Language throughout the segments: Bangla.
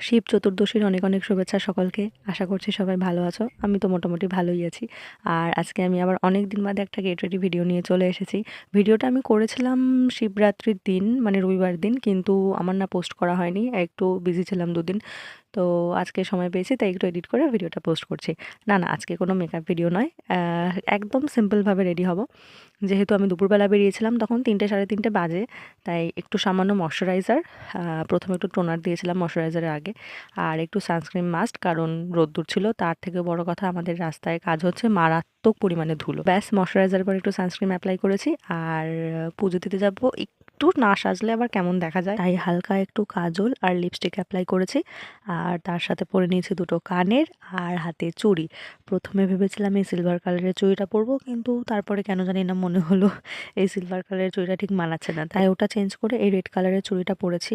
শিব চতুর্দশীর অনেক অনেক শুভেচ্ছা সকলকে। আশা করছি সবাই ভালো আছো। আমি তো মোটামুটি ভালোই আছি। আর আজকে আমি আবার অনেক দিন বাদে একটা গেট রেডি ভিডিও নিয়ে চলে এসেছি। ভিডিওটা আমি করেছিলাম শিবরাত্রির দিন, মানে রবিবার দিন, কিন্তু আমার না পোস্ট করা হয়নি, একটু বিজি ছিলাম দুদিন। তো আজকে সময় পেয়েছি তাই একটু এডিট করে ভিডিওটা পোস্ট করছি। না আজকে কোনো মেকআপ ভিডিও নয়, একদম সিম্পলভাবে রেডি হব। যেহেতু আমি দুপুরবেলা বেরিয়েছিলাম তখন 3টে সাড়ে 3টে বাজে, তাই একটু সামান্য ময়শ্চারাইজার, প্রথমে একটু টোনার দিয়েছিলাম ময়শ্চারাইজারের আগে, আর একটু সানস্ক্রিন মাস্ট, কারণ রোদ্দুর ছিল। তার থেকে বড় কথা, আমাদের রাস্তায় কাজ হচ্ছে, মারাত্মক পরিমাণে ধুলো। ব্যাস, ময়শ্চারাইজার পর একটু সানস্ক্রিন অ্যাপ্লাই করেছি। আর পুজো দিতে যাব, একটু না সাজলে আবার কেমন দেখা যায়, তাই হালকা একটু কাজল আর লিপস্টিক অ্যাপ্লাই করেছি। আর তার সাথে পরে নিয়েছি দুটো কানের আর হাতে চুড়ি। প্রথমে ভেবেছিলাম এই সিলভার কালারের চুড়িটা পরবো, কিন্তু তারপরে কেন জানি না মনে হলো এই সিলভার কালারের চুড়িটা ঠিক মানাচ্ছে না, তাই ওটা চেঞ্জ করে এই রেড কালারের চুড়িটা পরেছি।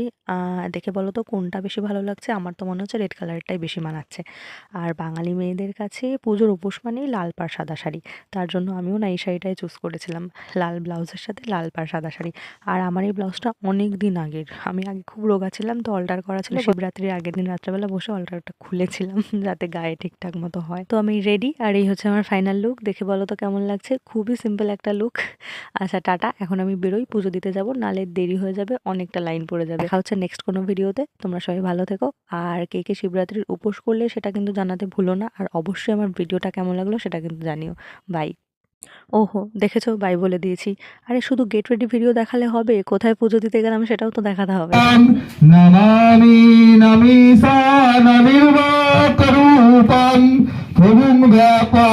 দেখে বলো তো কোনটা বেশি ভালো লাগছে? আমার তো মনে হচ্ছে রেড কালারটাই বেশি মানাচ্ছে। আর বাঙালি মেয়েদের কাছে পুজোর উপোস মানেই লাল পাড় সাদা শাড়ি, তার জন্য আমিও না এই শাড়িটাই চুজ করেছিলাম, লাল ব্লাউজের সাথে লাল পাড় সাদা শাড়ি। আর আমার এই ব্লাউজটা অনেক দিন আগের, আমি আগে খুব রোগা ছিলাম তো অল্টার করা ছিল, শিবরাত্রির আগের দিন রাত্রেবেলা বসে অল্টারটা খুলেছিলাম যাতে গায়ে ঠিকঠাক মতো হয়। তো আমি রেডি, আর এই হচ্ছে আমার ফাইনাল লুক। দেখে বলো তো কেমন লাগছে? খুবই সিম্পল একটা লুক। আচ্ছা, টাটা, এখন আমি বেরোই, পুজো দিতে যাব, নালে দেরি হয়ে যাবে, অনেকটা লাইন পড়ে যাবে। দেখা হচ্ছে নেক্সট কোনো ভিডিওতে। তোমরা সবাই ভালো থেকো। আর কে কে শিবরাত্রির উপোস করলে সেটা কিন্তু জানাতে ভুলো না। আর অবশ্যই আমার ভিডিওটা কেমন লাগলো সেটা কিন্তু জানিও। বাই। ওহো, দেখেছো, বাই বলে দিয়েছি। আরে শুধু গেট রেডি ভিডিও দেখালে হবে? কোথায় পুজো দিতে গেলাম সেটাও তো দেখাতে হবে। নমামি নমিষা ননির্বাকরূপং প্রভুং ব্যাপা